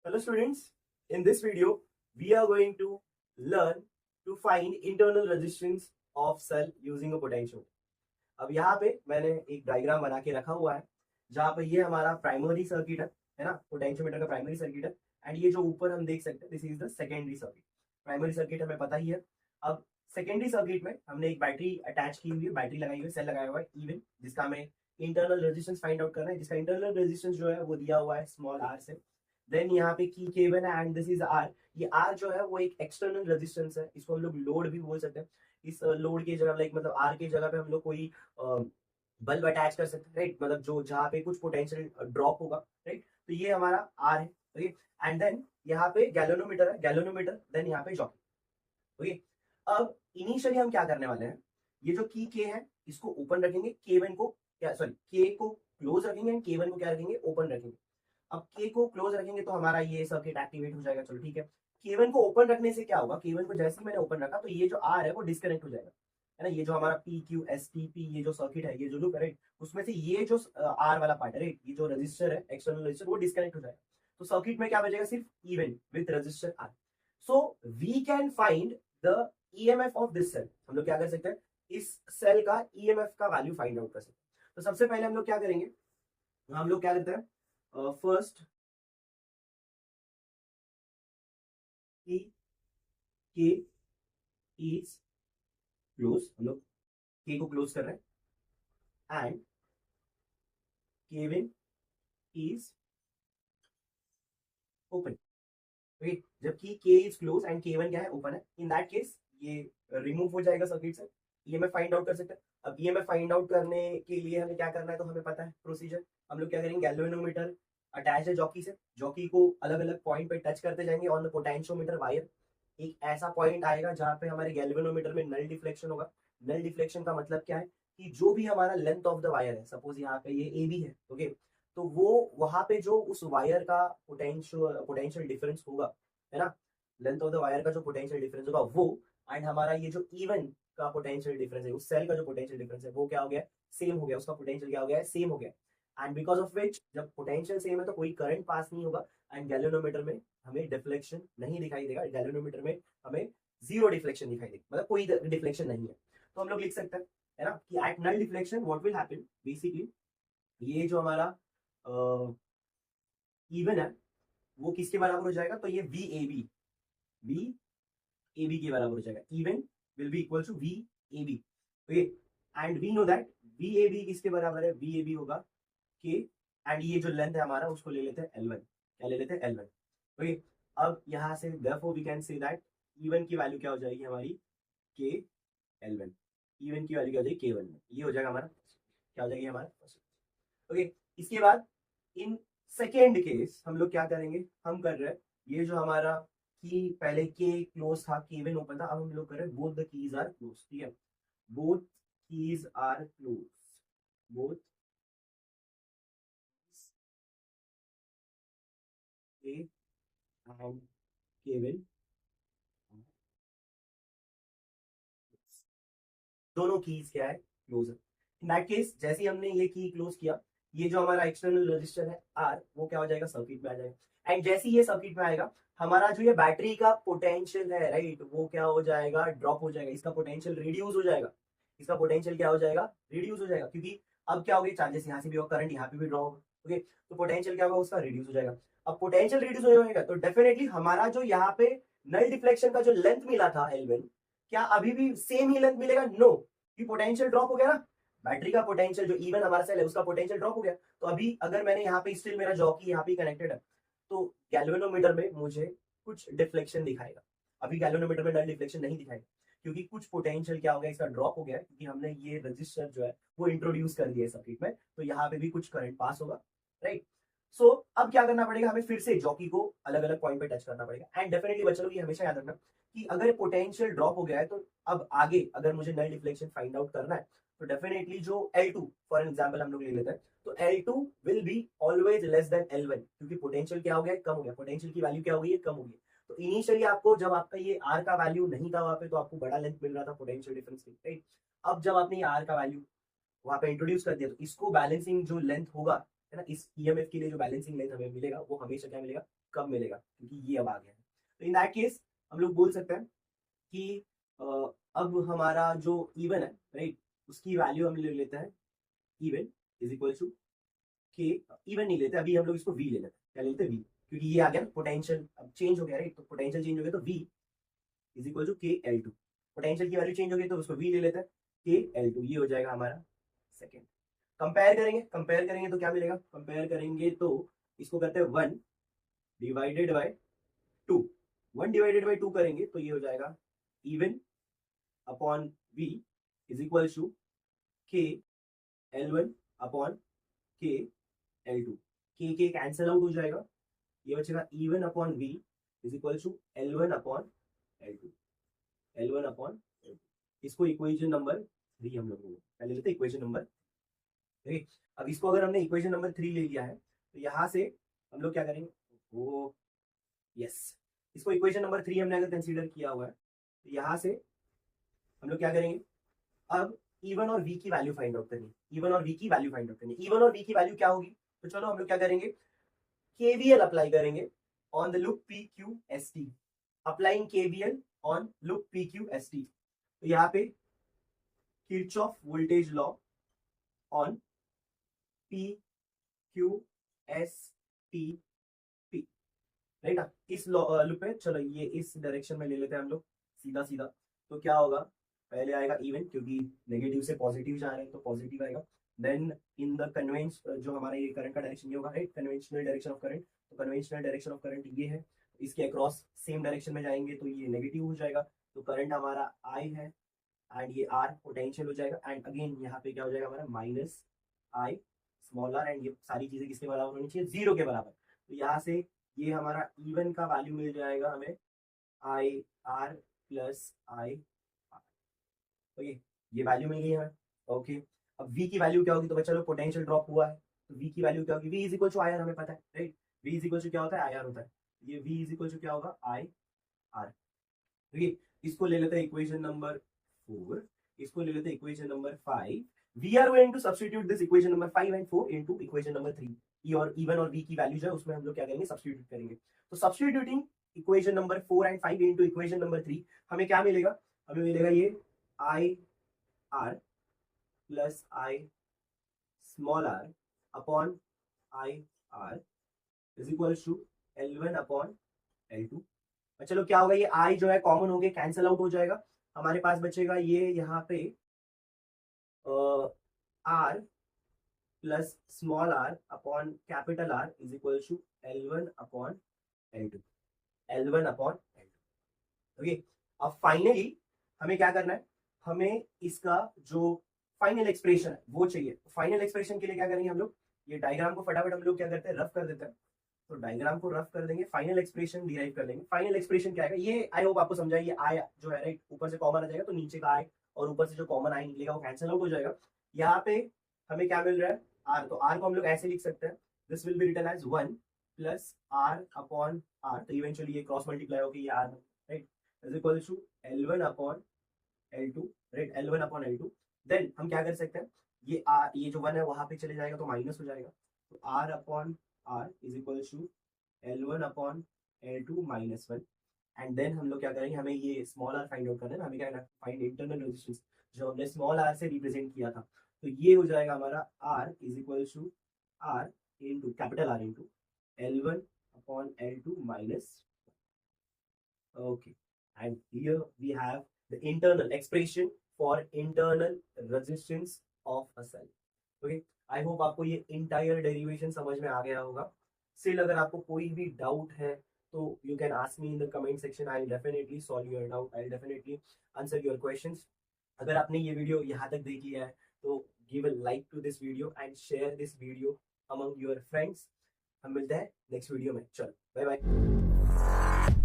Hello students, in this video we are going to learn to find internal resistance of cell using a potentiometer. अब यहाँ पे मैंने एक diagram बना के रखा हुआ है जहाँ पे ये हमारा प्राइमरी सर्किट है ना, पोटेंशियोमीटर का प्राइमरी सर्किट है। एंड ये जो ऊपर हम देख सकते हैं this is the secondary circuit. Primary circuit हमें पता ही है। अब सेकेंडरी सर्किट में हमने एक बैटरी अटैच की हुई है, बैटरी लगाई हुई है, सेल लगाया हुआ है इवन, जिसका हमें इंटरनल रेजिस्टेंस फाइंड आउट करना है, जिसका इंटरनल रेजिस्टेंस जो है वो दिया हुआ है स्मॉल आर से। देन यहाँ पे की केवन है एंड दिस इज आर। ये आर जो है वो एक एक्सटर्नल रेजिस्टेंस है, इसको हम लोग लोड भी बोल सकते हैं। इस लोड की जगह लाइक मतलब आर की जगह पे हम लोग कोई बल्ब अटैच कर सकते हैं, राइट। मतलब जो जहाँ पे कुछ पोटेंशियल ड्रॉप होगा, राइट। तो ये हमारा आर है, ओके। एंड देन यहाँ पे गैल्वेनोमीटर है, गैल्वेनोमीटर, देन यहाँ पे जॉकी, ओके। अब इनिशियली हम क्या करने वाले हैं, ये जो की के है इसको ओपन रखेंगे, के1 को क्या सॉरी के को क्लोज रखेंगे एंड के1 को क्या रखेंगे, ओपन रखेंगे। अब के को क्लोज रखेंगे तो हमारा ये सर्किट एक्टिवेट हो जाएगा, चलो ठीक है। के1 को ओपन रखने से क्या होगा, के1 को जैसे ही मैंने ओपन रखा तो ये जो आर है वो डिस्कनेक्ट हो जाएगा, है ना। ये जो हमारा P Q S T P ये जो सर्किट है, ये जो लूप है, राइट, उसमें से ये जो आर वाला पार्ट है, राइट, ये जो रजिस्टर है एक्सटर्नल रजिस्टर वो डिस्कनेक्ट हो जाएगा। तो सर्किट में क्या बचेगा, सिर्फ even with register R. So we can find the EMF of this cell. हम लोग क्या कर सकते हैं, इस सेल का ईएमएफ का वैल्यू फाइंड आउट कर सकते हैं। तो सबसे पहले हम लोग क्या करेंगे, हम लोग क्या करते हैं, फर्स्ट के इज क्लोज, हम लोग के को क्लोज कर रहे हैं and Kevin is open, okay. जबकि के इज क्लोज एंड केवन क्या है, ओपन है। इन दैट केस ये रिमूव हो जाएगा सर्किट से, ईएमएफ फाइंड आउट कर सकते हैं। अब ईएमएफ फाइंड आउट करने के लिए हमें क्या करना है, तो हमें पता है प्रोसीजर। हम लोग क्या करेंगे, गैल्वेनोमीटर अटैच है जॉकी से, जॉकी को अलग अलग पॉइंट पे टच करते जाएंगे ऑन द पोटेंशियोमीटर वायर। एक ऐसा पॉइंट आएगा जहां पे हमारे गैल्वेनोमीटर में नल डिफ्लेक्शन होगा। नल डिफ्लेक्शन का मतलब क्या है कि जो भी हमारा लेंथ ऑफ द वायर है, सपोज यहाँ पे ये ए बी है, ओके, तो वो वहां पे जो उस वायर का पोटेंशियल डिफरेंस होगा, है ना, लेंथ ऑफ द वायर का जो पोटेंशियल डिफरेंस होगा वो, एंड हमारा ये जो इवन का पोटेंशियल डिफरेंस है, उस सेल का जो पोटेंशियल डिफरेंस है वो क्या हो गया, सेम हो गया, उसका पोटेंशियल क्या हो गया, सेम हो गया। एंड बिकॉज ऑफ विच जब पोटेंशियल सेम है तो कोई करंट पास नहीं होगा एंड गैल्वेनोमीटर में हमें डिफ्लेक्शन नहीं दिखाई देगा। गैल्वेनोमीटर में हमें जीरो डिफ्लेक्शन दिखाई देगा, मतलब कोई डिफ्लेक्शन नहीं है। तो हम लोग लिख सकते हैं, है ना, कि at null deflection what will happen, basically ये जो हमारा इवन है वो किसके बराबर हो जाएगा, तो ये वी ए बी के बराबर हो जाएगा। Even will be equal to V A B, okay. And we know that V A B किसके बराबर है, वी ए बी होगा के, एंड ये जो लेंथ है हमारा उसको ले लेते हैं L1, क्या ले लेते हैं, L1, ओके। अब यहाँ से therefore we can say that even की वैल्यू क्या हो जाएगी हमारी, के L1, इवन की वैल्यू क्या हो जाएगी, K1 में, ये हो जाएगा हमारा, क्या हो जाएगी हमारा, ओके। इसके बाद इन सेकेंड केस हम लोग क्या करेंगे, हम कर रहे हैं ये जो हमारा की पहले के क्लोज था, केवन ओपन था, अब हम लोग कर रहे हैं both the keys are close, ठीक है, both keys are close, both K and K one, दोनों कीज क्या है, क्लोज है। इन दैट केस जैसे ही हमने ये की क्लोज किया, ये जो हमारा एक्सटर्नल रजिस्टर है आर वो क्या हो जाएगा, सर्किट में आ जाएगा। एंड जैसे ही ये सर्किट में आएगा हमारा जो ये बैटरी का पोटेंशियल है, राइट, वो क्या हो जाएगा, ड्रॉप हो जाएगा, इसका पोटेंशियल रिड्यूस हो जाएगा, इसका पोटेंशियल क्या हो जाएगा, रिड्यूस हो जाएगा। क्योंकि अब क्या होगा, चार्जेस यहाँ से भी होगा, करंट यहाँ पे भी ड्रॉ होगा, ओके। तो पोटेंशियल क्या होगा, उसका रिड्यूस हो जाएगा। अब पोटेंशियल रिड्यूस हो जाएगा तो डेफिनेटली हमारा जो यहाँ पे नल डिफ्लेक्शन का जो लेंथ मिला था L1, क्या अभी भी सेम ही लेंथ मिलेगा, नो, कि पोटेंशियल ड्रॉप हो गया ना, बैटरी का पोटेंशियल जो इवन हमारा सेल है उसका पोटेंशियल ड्रॉप हो गया। तो अभी अगर मैंने यहाँ पे स्टिल मेरा जॉकी यहाँ पे कनेक्टेड है तो गैल्वेनोमीटर में मुझे कुछ डिफ्लेक्शन दिखाएगा। अभी गैल्वेनोमीटर में नल डिफ्लेक्शन नहीं दिखाएगा क्योंकि कुछ पोटेंशियल क्या हो गया, इसका ड्रॉप हो गया है, क्योंकि हमने ये रजिस्टर जो है वो इंट्रोड्यूस कर दिया है सर्किट में, तो यहाँ पे भी कुछ करंट पास होगा, राइट। सो अब क्या करना पड़ेगा, हमें फिर से जॉकी को अलग अलग पॉइंट पे टच करना पड़ेगा। एंड डेफिनेटली बच्चों ये हमेशा याद रखना कि अगर पोटेंशियल ड्रॉप हो गया है तो अब आगे अगर मुझे नल डिफ्लेक्शन फाइंड आउट करना है तो डेफिनेटली जो L2 फॉर एग्जांपल हम लोग ले लेते हैं, तो L2 will be always less than L1, क्योंकि पोटेंशियल क्या हो गया, कम हो गया, पोटेंशियल की वैल्यू क्या हो गई है, कम हो गई। तो इनिशियली आपको जब आपका ये R का वैल्यू नहीं था वहां पे तो आपको बड़ा लेंथ मिल रहा था पोटेंशियल डिफरेंस के, राइट। अब जब आपने ये R का वैल्यू वहां पे इंट्रोड्यूस कर दिया तो इसको बैलेंसिंग जो लेंथ होगा, है ना, इस ईएमएफ के लिए जो बैलेंसिंग लेंथ हमें मिलेगा वो हमेशा क्या मिलेगा, कब मिलेगा, क्योंकि ये अब आ गया है। तो इन दैट केस हम लोग बोल सकते हैं कि अब हमारा जो इवन है राइट, उसकी वैल्यू हम ले लेते हैं इवन इज इक्वल टू के, इवन नहीं लेते अभी, हम लोग इसको वी ले लेते हैं। क्या लेते हैं? वी, क्योंकि ये आ गया पोटेंशियल अब चेंज हो गया राइट, तो पोटेंशियल चेंज हो गया तो वी इज इक्वल टू के एल टू। पोटेंशियल की वैल्यू चेंज हो गई तो उसको वी ले लेते हैं, के एल टू, ये हो जाएगा हमारा सेकेंड। कंपेयर करेंगे तो क्या मिलेगा? कंपेयर करेंगे तो इसको करते हैं 1 डिवाइडेड बाय 2, 1 डिवाइडेड बाय 2 करेंगे तो ये हो जाएगा even upon V is equal to K L1 upon के L2, के कैंसिल आउट हो जाएगा, ये बचेगा even upon V is equal to L1 upon L2, L1 upon L2। इसको इक्वेशन नंबर 3 हम लोग पहले लेते हैं इक्वेशन नंबर 3। अब इसको अगर हमने इक्वेशन नंबर 3 ले लिया है तो यहाँ से हम लोग क्या करेंगे, वो यस, इसको इक्वेशन नंबर 3 हमने अगर कंसीडर किया हुआ है तो यहाँ से हम लोग क्या करेंगे, अब इवन और वी की वैल्यू फाइंड आउट करनी, इवन और वी की वैल्यू फाइंड आउट करनी। इवन और वी की वैल्यू क्या होगी, तो चलो हम लोग क्या करेंगे, केवीएल अप्लाई करेंगे on the loop P Q S T, applying KVL on loop P Q S T. तो यहाँ पे Kirchhoff voltage law on P Q S T P right. इस लूप पे चलो ये इस डायरेक्शन में ले लेते हैं हम लोग सीधा सीधा, तो क्या होगा, पहले आएगा इवन, क्योंकि नेगेटिव से पॉजिटिव जा रहे हैं तो पॉजिटिव आएगा। देन इन द कन्वेंशन, जो हमारा ये करंट का डायरेक्शन ये होगा right, conventional direction of current, तो कन्वेंशनल डायरेक्शन ऑफ करंट ये है, इसके अक्रॉस सेम डायरेक्शन में जाएंगे तो ये नेगेटिव हो जाएगा, तो करंट हमारा आई है एंड ये आर पोटेंशियल हो जाएगा, एंड अगेन यहाँ पे क्या हो जाएगा हमारा minus I small R, and ये सारी चीजें किसके बराबर होनी चाहिए, 0 के बराबर। तो यहाँ से ये हमारा इवन का वैल्यू मिल जाएगा हमें आई आर प्लस आई, ओके, ये वैल्यू मिल गई है। ओके, अब v की वैल्यू क्या होगी, तो चलो पोटेंशियल ड्रॉप हुआ है तो v की वैल्यू क्या होगी, v is equal to I R, हमें पता है right, v is equal to क्या होता है, आई आर होता है, ये v इज इक्वल टू क्या होगा, आई आर। ठीक, इसको ले लेते हैं इक्वेशन नंबर 4, इसको ले लेते हैं equation number 5। We are going to substitute this equation number 5 and 4 into equation number 3। E और इवन और v की वैल्यू जो है उसमें हम लोग क्या करेंगे, सब्स्टिट्यूट करेंगे। तो substituting equation number 4 and 5 into equation number 3, हमें क्या मिलेगा, हमें मिलेगा ये I R plus I small R upon I R is equal to L1 upon L2। चलो क्या होगा, ये आई जो है कॉमन हो गया, कैंसिल आउट हो जाएगा, हमारे पास बचेगा ये यहाँ पे R plus small R upon capital R is equal to L1 upon L2, L1 upon L2। Okay, अब फाइनली हमें क्या करना है, हमें इसका जो फाइनल एक्सप्रेशन है वो चाहिए। फाइनल एक्सप्रेशन के लिए क्या करेंगे हम लोग, ये डायग्राम को फटाफट हम लोग क्या करते हैं, रफ कर देते हैं, तो डायग्राम को रफ कर देंगे, फाइनल एक्सप्रेशन डिराइव कर लेंगे। फाइनल एक्सप्रेशन क्या है, ये आई होप आपको समझा, ये आई जो है राइट, ऊपर से कॉमन आ जाएगा तो नीचे का आई, और ऊपर से जो कॉमन आई निकलेगा वो कैंसिल आउट हो जाएगा। यहाँ पे हमें क्या मिल रहा है, आर, तो आर को हम लोग ऐसे लिख सकते हैं, this will be written as 1 plus R upon R, तो इवेंचुअली ये क्रॉस मल्टीप्लाई होगी ये R right, is equal to L1 upon L2 right, L1 upon L2। Then हम क्या कर सकते हैं, ये आर, ये जो 1 है वहां पे चले जाएगा तो माइनस हो जाएगा, तो R upon R is equal to L1 upon L2 minus 1। And then हम लोग क्या करेंगे, हमें ये स्मॉल आर फाइंड आउट करना है, हमें क्या करना है, फाइंड इंटरनल रेजिस्टेंस जो हमने स्मॉल आर से रिप्रेजेंट किया था, तो ये हो जाएगा हमारा R is equal to R into capital R into L1 upon L2 minus. Okay, and here we have the internal expression for internal resistance of a cell. Okay, I hope आपको ये entire derivation समझ में आ गया होगा। Still अगर आपको कोई भी डाउट है तो you can ask me in the comment section, I will definitely solve your doubt, I will definitely answer your questions. अगर आपने ये वीडियो यहाँ तक देख लिया है तो give a like to this video and share this video among your friends. हम मिलते हैं नेक्स्ट वीडियो में, चलो बाय बाय।